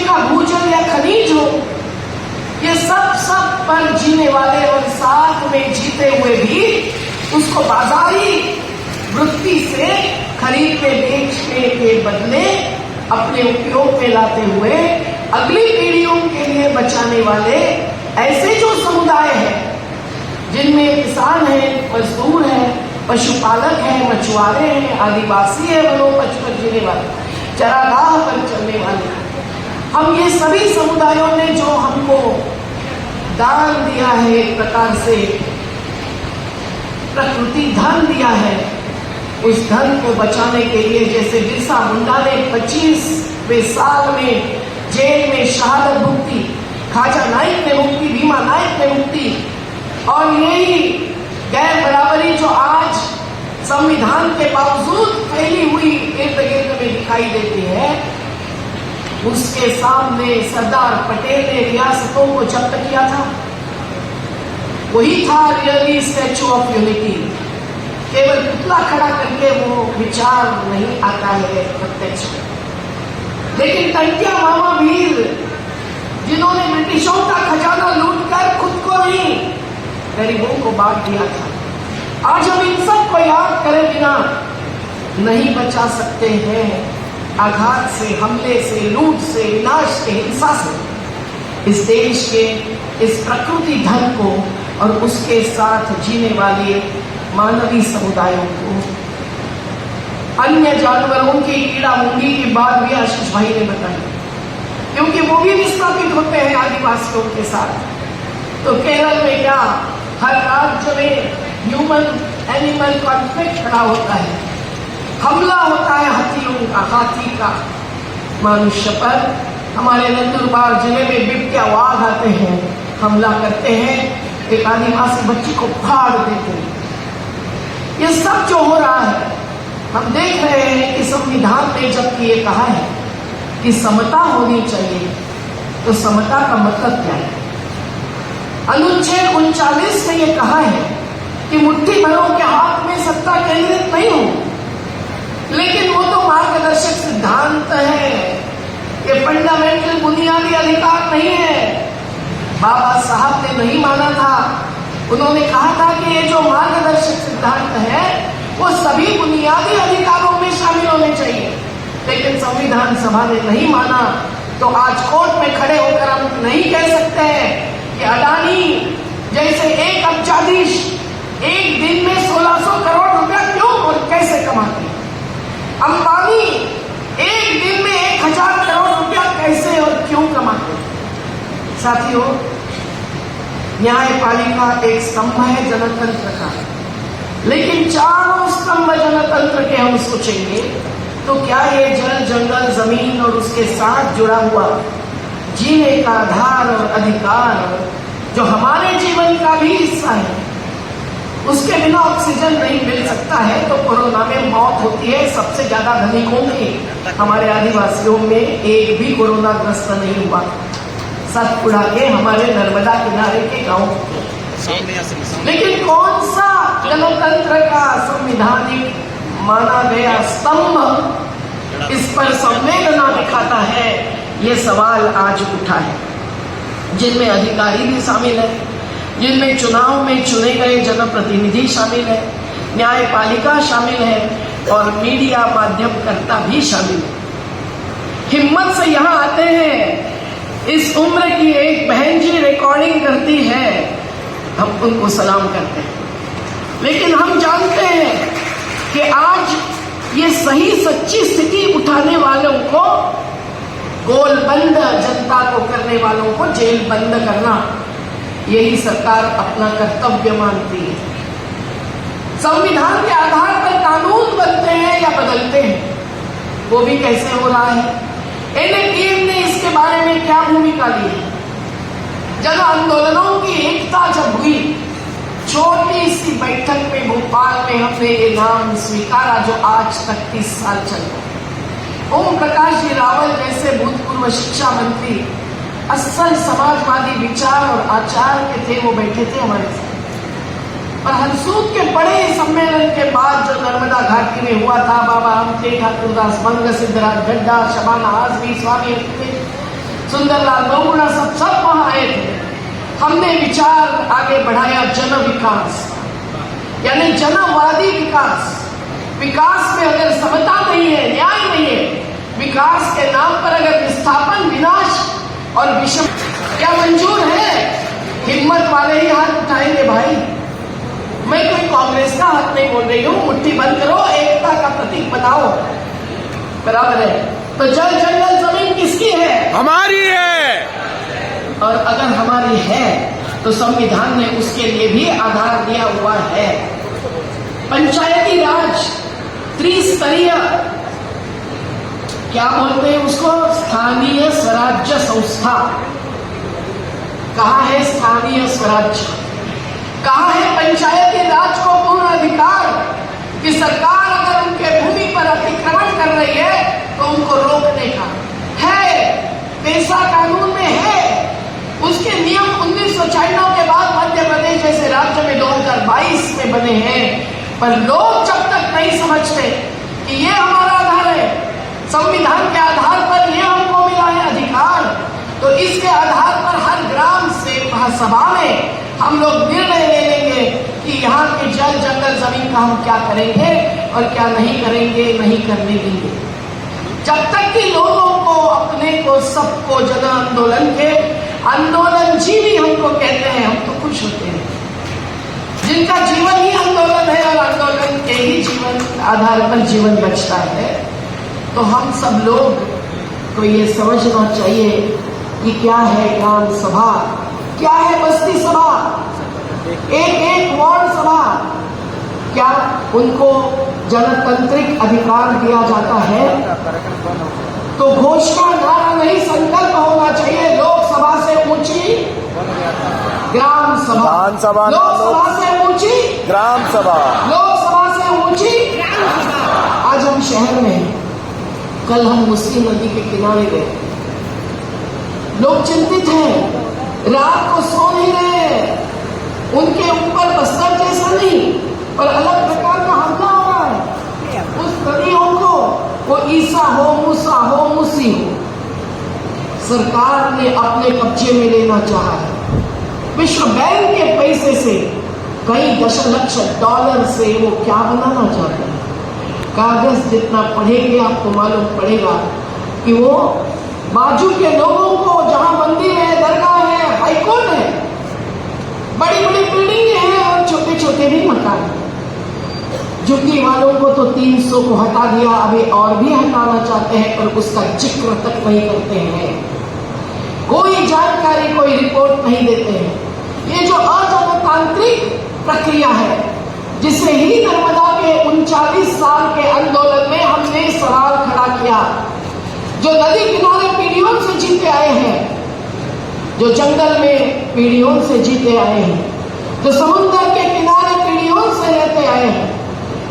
का भूजल या खनिज हो, ये सब पर जीने वाले और साथ में जीते हुए भी उसको बाजारी वृत्ति से खरीदने बेचने के बदले अपने उपयोग में लाते हुए अगली पीढ़ियों के लिए बचाने वाले ऐसे जो समुदाय हैं, जिनमें किसान हैं, मजदूर हैं, पशुपालक हैं, मछुआरे हैं, आदिवासी है, वनोपज पर जीने वाले, चरागाह पर चलने वाले, हम ये सभी समुदायों ने जो हमको दान दिया है, एक प्रकार से प्रकृति धन दिया है, उस धन को बचाने के लिए जैसे बिरसा मुंडा ने 25वें साल में जेल में शहादत भुगती, खाजा नाइक ने मुक्ति, भीमा नाइक ने मुक्ति, और यही गैर बराबरी जो आज संविधान के बावजूद फैली हुई इर्द गिर्द में दिखाई देती है, उसके सामने सरदार पटेल ने रियासतों को जब्त किया था। वही था रियली स्टैचू ऑफ यूनिटी। केवल पुतला खड़ा करके वो विचार नहीं आता है प्रत्यक्ष में। लेकिन टंटिया मामा वीर, जिन्होंने ब्रिटिशों का खजाना लूटकर खुद को नहीं गरीबों को बांट दिया था, आज हम इन सब को याद करे बिना नहीं बचा सकते हैं आघात से, हमले से, लूट से, विनाश से, हिंसा से इस देश के इस प्रकृति धन को और उसके साथ जीने वाले मानवीय समुदायों को। अन्य जानवरों की कीड़ा मुंगी की बात भी आशीष भाई ने बताई, क्योंकि वो भी विस्थापित होते हैं आदिवासियों के साथ। तो केरल में क्या हर राज्य में ह्यूमन एनिमल कॉन्फ्लिक्ट खड़ा होता है, हमला होता है हाथी का मनुष्य पर। हमारे नंदुरबार जिले में बिबटिया वाघ आते हैं, हमला करते हैं, एक आदिवासी बच्ची को फाड़ देते हैं। ये सब जो हो रहा है, हम देख रहे हैं कि संविधान ने जबकि ये कहा है कि समता होनी चाहिए, तो समता का मतलब क्या है? अनुच्छेद 39 में ये कहा है कि मुट्ठी भरों के हाथ में सत्ता केंद्रित नहीं हो, लेकिन वो तो मार्गदर्शक सिद्धांत है, ये फंडामेंटल बुनियादी अधिकार नहीं है। बाबा साहब ने नहीं माना था, उन्होंने कहा था कि ये जो मार्गदर्शक सिद्धांत है वो सभी बुनियादी अधिकारों में शामिल होने चाहिए, लेकिन संविधान सभा ने नहीं माना। तो आज कोर्ट में खड़े होकर हम नहीं कह सकते हैं कि अडानी जैसे एक अब्जाधीश एक दिन में 1600 करोड़ रुपया क्यों और कैसे कमाते हैं, अंबानी एक दिन में 1000 करोड़ रुपया कैसे और क्यों कमाते हैं। साथियों, न्यायपालिका एक स्तंभ है जनतंत्र का, लेकिन चारों स्तंभ जनतंत्र के हम सोचेंगे तो क्या ये जल, जंगल, जमीन और उसके साथ जुड़ा हुआ जीने का आधार और अधिकार जो हमारे जीवन का भी हिस्सा है, उसके बिना ऑक्सीजन नहीं मिल सकता है तो कोरोना में मौत होती है सबसे ज्यादा धनिकों की। हमारे आदिवासियों में एक भी कोरोना ग्रस्त नहीं हुआ, सब उड़ा के हमारे नर्मदा किनारे के गांव। लेकिन कौन सा जनतंत्र का संविधानिक माना गया स्तंभ इस पर संवेदना दिखाता है, ये सवाल आज उठा है। जिनमें अधिकारी भी शामिल है, जिनमें चुनाव में चुने गए जनप्रतिनिधि शामिल है, न्यायपालिका शामिल है और मीडिया माध्यमकर्ता भी शामिल है। हिम्मत से यहाँ आते हैं, इस उम्र की एक बहन जी रिकॉर्डिंग करती है, हम उनको सलाम करते हैं। लेकिन हम जानते हैं कि आज ये सही सच्ची स्थिति उठाने वालों को, गोलबंद जनता को करने वालों को जेल बंद करना, यही सरकार अपना कर्तव्य मानती है। संविधान के आधार पर कानून बनते हैं या बदलते हैं, वो भी कैसे हो रहा है। एनएपीएम ने इसके बारे में क्या भूमिका ली है। जन आंदोलनों की एकता जब हुई, छोटी सी बैठक में भोपाल में हमने ये नाम स्वीकारा जो आज तक 30 साल चल रहा है। ओम प्रकाश जी रावल जैसे भूतपूर्व शिक्षा मंत्री, असल समाजवादी विचार और आचार के थे, वो बैठे थे हमारे साथ। और हरसूद के बड़े सम्मेलन के बाद जो नर्मदा घाटी में हुआ था, बाबा अमते ठाकुरदास, बंग सिद्धराज गड्ढा, शबाना आजमी, स्वामी सुंदरलाल बहुगुणा सब वहां आए थे। हमने विचार आगे बढ़ाया जन विकास, यानी जनवादी विकास। विकास में अगर समता नहीं है, न्याय नहीं है, विकास के नाम पर अगर विस्थापन, विनाश और विषम, क्या मंजूर है? हिम्मत वाले ही हाथ उठाएंगे भाई। मैं कोई कांग्रेस का हाथ नहीं बोल रही हूँ, मुट्ठी बंद करो, एकता का प्रतीक बनाओ, बराबर है। तो जल जंगल जमीन किसकी है? हमारी है। और अगर हमारी है तो संविधान ने उसके लिए भी आधार दिया हुआ है। पंचायती राज, त्रिस्तरीय, क्या बोलते हैं उसको, स्थानीय स्वराज्य संस्था। कहाँ है स्थानीय स्वराज्य? कहाँ है पंचायती राज को पूर्ण अधिकार कि सरकार अगर उनके भूमि पर अतिक्रमण कर रही है तो उनको रोकने का है? पेशा कानून में है। उसके नियम 1996 के बाद मध्य प्रदेश जैसे राज्य में 2022 में बने हैं, पर लोग जब तक नहीं समझते कि ये हमारा आधार है, संविधान के आधार पर ये हमको मिला है अधिकार, तो इसके आधार पर हर ग्राम सभा में हम लोग निर्णय ले लेंगे कि यहाँ के जल जंगल जमीन का हम क्या करेंगे और क्या नहीं करेंगे, नहीं करने देंगे। जब तक कि लोगों को, अपने को, सबको जन आंदोलन के आंदोलन जीवी हमको कहते हैं, हम तो खुश होते हैं। जिनका जीवन ही आंदोलन है और आंदोलन के ही जीवन आधार पर जीवन बचता है, तो हम सब लोग को ये समझना चाहिए कि क्या है ग्राम सभा, क्या है बस्ती सभा, एक वार्ड सभा, क्या उनको जनतांत्रिक अधिकार दिया जाता है? तो घोषणा नारा नहीं, संकल्प होना चाहिए। लोकसभा से ऊंची ग्राम सभा, लोकसभा से ऊंची ग्राम सभा, लोकसभा से ऊंची ग्राम सभा। आज हम शहर में हैं, कल हम मुस्लिम नदी के किनारे गए, लोग चिंतित हैं, रात को सो नहीं रहे। उनके ऊपर बस्तर जैसा नहीं पर अलग प्रकार का हमला हो रहा है। उस नदियों को, वो ईसा हो, मूसा हो, मूसी हो, सरकार ने अपने कब्जे में लेना चाहा है। विश्व बैंक के पैसे से कई दशलक्ष डॉलर से वो क्या बनाना चाहते हैं? कागज जितना पढ़ेंगे आपको मालूम पड़ेगा कि वो बाजू के लोगों को, जहां मंदिर है, दरगाह है, हाईकोर्ट है, बड़ी बड़ी बिल्डिंग है और छोटे छोटे भी मकान है। झुग्गी वालों को तो 300 को हटा दिया, अभी और भी हटाना चाहते हैं, पर उसका जिक्र तक नहीं करते हैं। कोई जानकारी, कोई रिपोर्ट नहीं देते हैं। ये जो अजनतांत्रिक प्रक्रिया है, जिसे ही नर्मदा के 39 साल के आंदोलन में हमने सवाल खड़ा किया, जो नदी किनारे पीढ़ियों से जीते आए हैं, जो जंगल में पीढ़ियों से जीते आए हैं, जो समुद्र के किनारे पीढ़ियों से रहते आए हैं,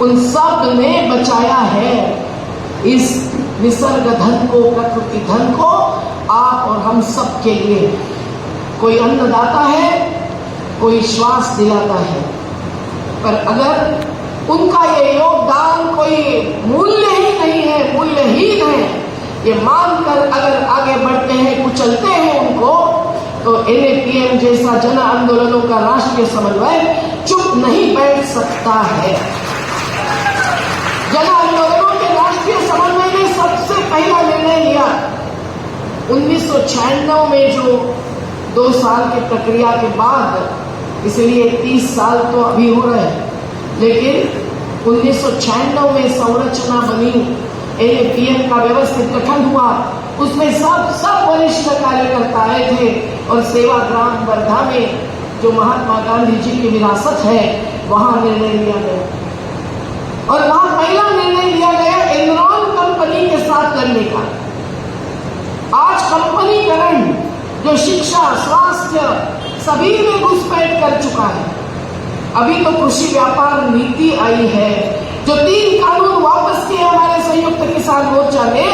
उन सब ने बचाया है इस निसर्ग धन को, प्रकृति धन को, आप और हम सब के लिए। कोई अन्नदाता है, कोई श्वास दिलाता है, पर अगर उनका ये योगदान कोई मूल्य ही नहीं है, मूल्यहीन है, ये मानकर अगर आगे बढ़ते हैं, कुचलते हैं उनको, तो NAPM जैसा जन आंदोलनों का राष्ट्रीय समन्वय चुप नहीं बैठ सकता है। जन आंदोलनों के राष्ट्रीय समन्वय ने सबसे पहला निर्णय लिया 1996 में, जो 2 साल की प्रक्रिया के बाद, इसलिए 30 साल तो अभी हो रहे हैं, लेकिन 1996 में संरचना बनी, NAPM का व्यवस्थित गठन हुआ, उसमें सब वरिष्ठ कार्यकर्ता आए थे और सेवाग्राम वर्धा में, जो महात्मा गांधी जी की विरासत है, वहां निर्णय लिया गया। और वहां पहला निर्णय लिया गया एनरॉन कंपनी के साथ करने का। आज कंपनीकरण जो शिक्षा, स्वास्थ्य सभी में घुसपैठ कर चुका है। अभी तो कृषि व्यापार नीति आई है, जो 3 कानून वापस किए हमारे संयुक्त किसान मोर्चा ने,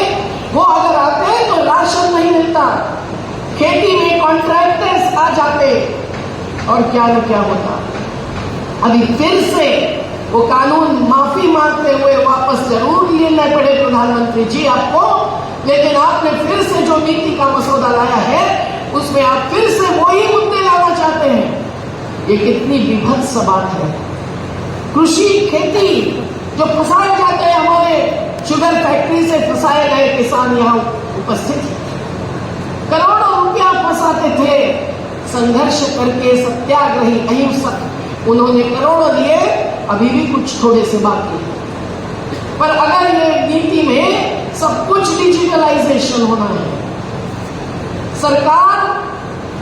वो अगर आते हैं तो राशन नहीं मिलता, खेती में कॉन्ट्रैक्टर्स आ जाते और क्या न क्या होता। अभी फिर से वो कानून माफी मांगते हुए वापस जरूर लेना पड़े प्रधानमंत्री जी आपको, लेकिन आपने फिर से जो नीति का मसौदा लाया है उसमें आप फिर से वही मुद्दे लाना चाहते हैं। ये कितनी विभत्स बात है। कृषि खेती जो फंसाए जाते हैं, हमारे शुगर फैक्ट्री से फंसाए गए किसान यहाँ उपस्थित हैं, करोड़ों रुपया फंसाते थे, संघर्ष करके सत्याग्रही अहिंसक उन्होंने करोड़ों दिए, अभी भी कुछ थोड़े से बाकी है। पर अगर ये नीति में सब कुछ डिजिटलाइजेशन होना है, सरकार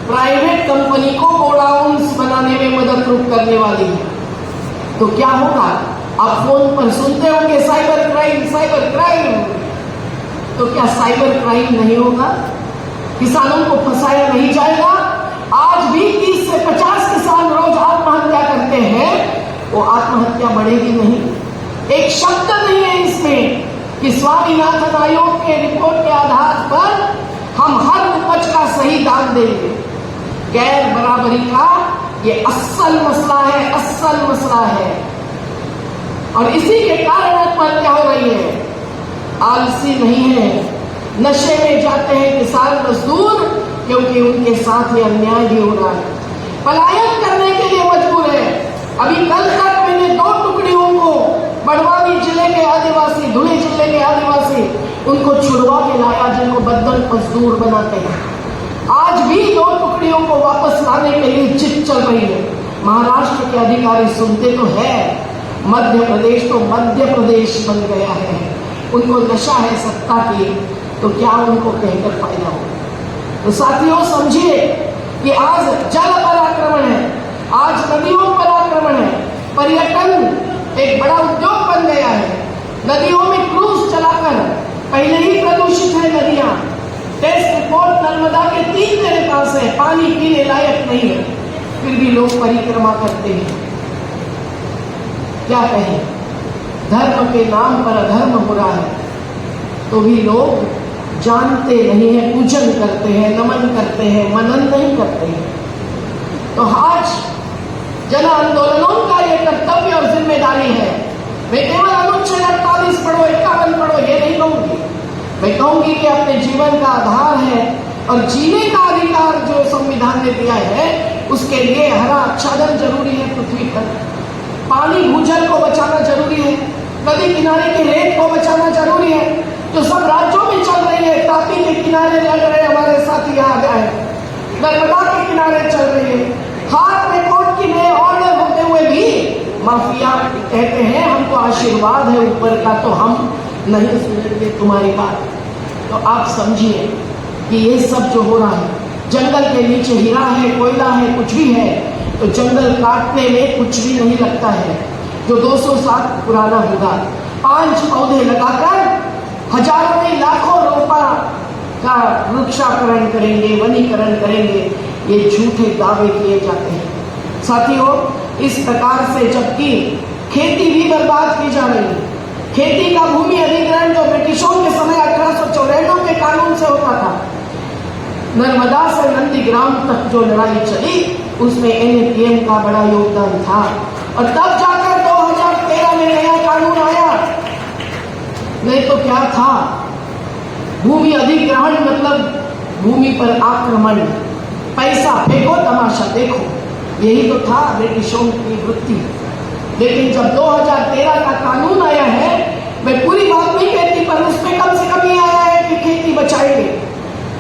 प्राइवेट कंपनी को गोडाउन्स बनाने में मदद रूप करने वाली है, तो क्या होगा? आप फोन पर सुनते होंगे साइबर क्राइम, साइबर क्राइम। तो क्या साइबर क्राइम नहीं होगा? किसानों को फंसाया नहीं जाएगा? आज भी 30 से 50 किसान रोज आत्महत्या करते हैं, वो आत्महत्या बढ़ेगी नहीं। एक शब्द नहीं है इसमें कि स्वामीनाथन आयोग के रिपोर्ट के आधार पर हम हर उपज का सही दाम देंगे। गैर बराबरी का ये असल मसला है, असल मसला है, और इसी के कारण आत्महत्या हो रही है। आलसी नहीं है, नशे में जाते हैं किसान मजदूर, क्योंकि उनके साथ ये अन्याय भी हो रहा है, पलायन करने के लिए मजबूर है। अभी कल तक मैंने 2 टुकड़ियों को, बड़वानी जिले के आदिवासी, धुले जिले के आदिवासी, उनको छुड़वा के लाया जिनको बदल मजदूर बनाते हैं। आज भी 2 टुकड़ियों को वापस लाने के लिए जिद चल रही है। महाराष्ट्र के अधिकारी सुनते तो है, मध्य प्रदेश तो मध्य प्रदेश बन गया है, उनको नशा है सत्ता की, तो क्या उनको कहकर फायदा हो? तो साथियों समझिए कि आज जल पर आक्रमण है, आज नदियों पर आक्रमण है, पर्यटन एक बड़ा उद्योग बन गया है। नदियों में क्रूज चलाकर, पहले ही प्रदूषित है नदियां, टेस्ट रिपोर्ट नर्मदा के 3 मेरे पास है, पानी पीने लायक नहीं है, फिर भी लोग परिक्रमा करते हैं। क्या कहें? धर्म के नाम पर अधर्म हो रहा है, तो भी लोग जानते नहीं है, पूजन करते हैं, नमन करते हैं, मनन नहीं करते हैं। तो आज जन आंदोलनों का ये कर्तव्य और जिम्मेदारी है। मैं केवल अनुच्छेद 48 पढ़ो, 51 पढ़ो, ये नहीं कहूंगी। मैं कहूंगी कि अपने जीवन का आधार है और जीने का अधिकार जो संविधान ने दिया है, उसके लिए हरा आच्छादन जरूरी है पृथ्वी पर, पानी भूजल को बचाना जरूरी है, नदी किनारे के रेत को बचाना जरूरी है, जो सब राज्यों में चल रही है। तापी के किनारे लड़ रहे हमारे साथी आ गए, नर्मदा के किनारे चल रही है, हाथ में कोर्ट की नए ऑर्डर होते हुए भी माफिया कहते हैं हमको आशीर्वाद है ऊपर का, तो हम नहीं सुनेंगे तुम्हारी बात। तो आप समझिए कि ये सब जो हो रहा है, जंगल के नीचे हीरा है, कोयला है, कुछ भी है, तो जंगल काटने में कुछ भी नहीं लगता है जो 200 साल पुराना होगा। 5 पौधे लगाकर हजारों नहीं लाखों रोपा का वृक्षाकरण करेंगे, वनीकरण करेंगे, ये झूठे दावे किए जाते हैं। साथियों, इस प्रकार से जबकि खेती भी बर्बाद की जा रही है, खेती का भूमि अधिग्रहण जो ब्रिटिशों के समय 1894 के कानून से होता था, नर्मदा से नंदीग्राम तक जो लड़ाई चली, उसमें NAPM का बड़ा योगदान था, और तब जाकर 2013 में नया कानून आया। नहीं तो क्या था? भूमि अधिग्रहण मतलब भूमि पर आक्रमण, पैसा फेंको तमाशा देखो, यही तो था ब्रिटिशों की वृत्ति। लेकिन जब 2013 का कानून आया है, मैं पूरी बात नहीं कहती, पर उसमें कम से कम ये आया है कि खेती बचाएंगे,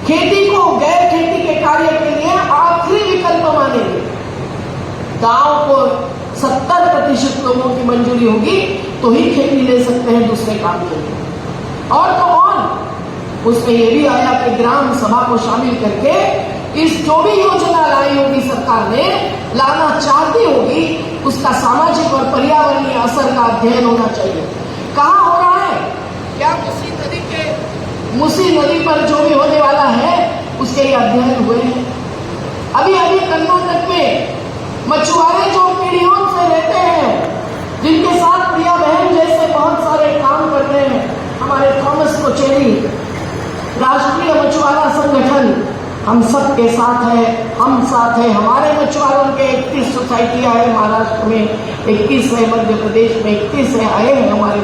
खेती को गैर खेती के कार्य के लिए आखिरी विकल्प मानेंगे। गांव को 70% लोगों की मंजूरी होगी तो ही खेती ले सकते हैं दूसरे काम के लिए, और तो और उसमें यह भी आया कि ग्राम सभा को शामिल करके इस जो भी योजना लाई होगी सरकार ने, लाना चाहती होगी, उसका सामाजिक और पर्यावरणीय असर का अध्ययन होना चाहिए। कहाँ हो रहा है? क्या मुसी नदी पर जो भी होने वाला है उसके ये अध्ययन हुए हैं। अभी कर्नाटक में मछुआरे जो पीढ़ियों से रहते हैं, जिनके साथ प्रिया बहन जैसे बहुत सारे काम कर रहे हैं, हमारे थॉमस कोचेरी, राष्ट्रीय मछुआरा संगठन, हम सब के साथ है, हम साथ है। हमारे मछुआरों के 31 सोसाइटियां है महाराष्ट्र में, 21 है मध्य प्रदेश में, 31 है, आए हैं हमारे